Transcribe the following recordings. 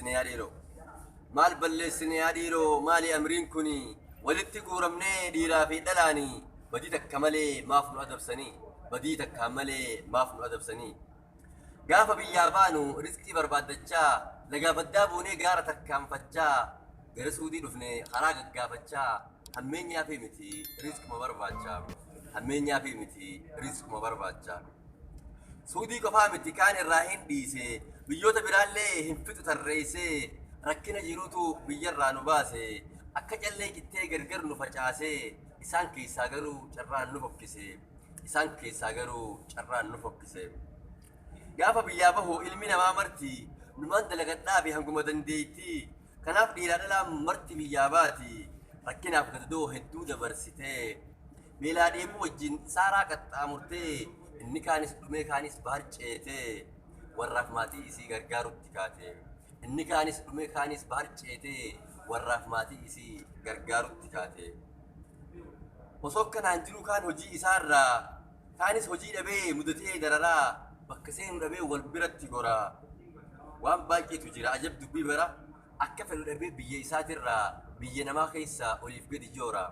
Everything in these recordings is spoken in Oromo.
balleessine maal balleessine yaadhiiroo maali amriin kuni walitti guuramnee dhiiraa fi dhalaanii badii takka malee maaf nu adabsanii badii takka malee maaf nu adabsanii gaafa biyyaa baanu riskii barbaaddachaa lagaa baddaa buunee gaara takkaanfachaa gara suudii dhufne karaa gaggaafachaa hammeenyaa fi miti riskuma barbaachaa hammeenyaa fi miti riskuma barbaachaa suudii qofaa miti kaan irraa hin dhiise biyyoota biraallee hin fixu tarreessee rakkina jiruutu biyyarraa nu baase akka callee qittee gargar nu facaase isaan keessaa garuu carraan nu fokkise isaan keessaa garuu carraan nu fokkise gaafa biyyaa bahu ilmi namaa marti numaan dalagadhaa fi hanguma dandeettii kanaaf dhiiraa dhalaan marti biyyaa baati rakkinaaf gadadoo hedduu dabarsitee beelaa deemuu wajjin saaraa qaxxaamurtee inni kaanis dhumee kaanis baharceetee warraaf maatii isii gargaarutti kaate inni kaanis dhumee kaanis baharceetee warraaf maatii isii gargaarutti kaate osoo kanaan jiru kaan hojii isaarraa kaanis hojii dhabee mudatee dararaa bakka seenu dhabee wal biratti goraa waan baay'eetu jira ajab dubbii bara akka fedhu dhabee biyya isaatirraa biyya namaa keessaa oliif gadi joora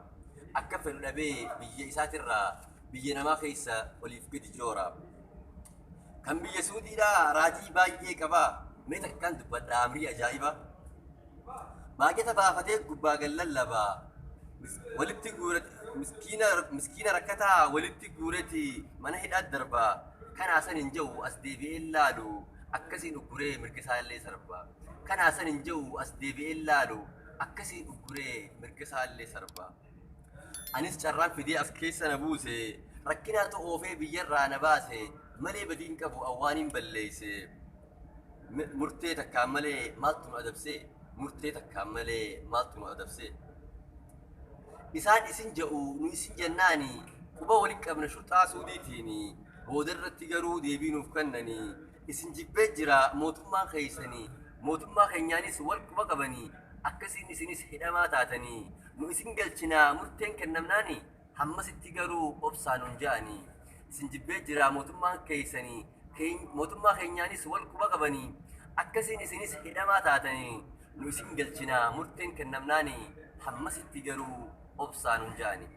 akka fedhu dhabee biyya isaatirraa biyya namaa keessa oliif gadi joora kan biyya suudiidhaa raajii baay'ee qabaa mee takkaan dubbadhaa amrii ajaa'iba baay'ata baafatee gubbaa gallallabaa walitti guurati miskiina rakkataa walitti guurati mana hidhaat darbaa kanaasan hin jiru as deebi'ee laalu akkasiin ugguree mirgisaa illee sarba kanaasan hin jiru as deebi'ee laalu akkasiin ugguree mirgisaa illee sarba anis carraan fidee as keessa na buuse rakkinaatu oofee biyyarraa na baase malee badiin qabu awwaaniin balleeyse murtee takkaan malee maaltu nu adabse murtee takkaan malee maaltu nu adabse isaan isin jedhu nu isin jennaani quba waliin qabna shurxaa suudiitiini boodarratti garuu deebii nuuf kennanii isin jibbee jira mootummaa keessanii mootummaa keenyaanis wal quba qabanii akkasiin isinis hidhamaa taatanii nu isin galchinaa murteen kennamnaani hammasitti garuu obsaan hun ja'anii isin jibbee jira mootummaa keessanii mootummaa keenyaanis wal quba qabanii akkasiin isinis hidhamaa taatanii nu isin galchinaa murteen kennamnaani hammasitti garuu obsaan hun ja'anii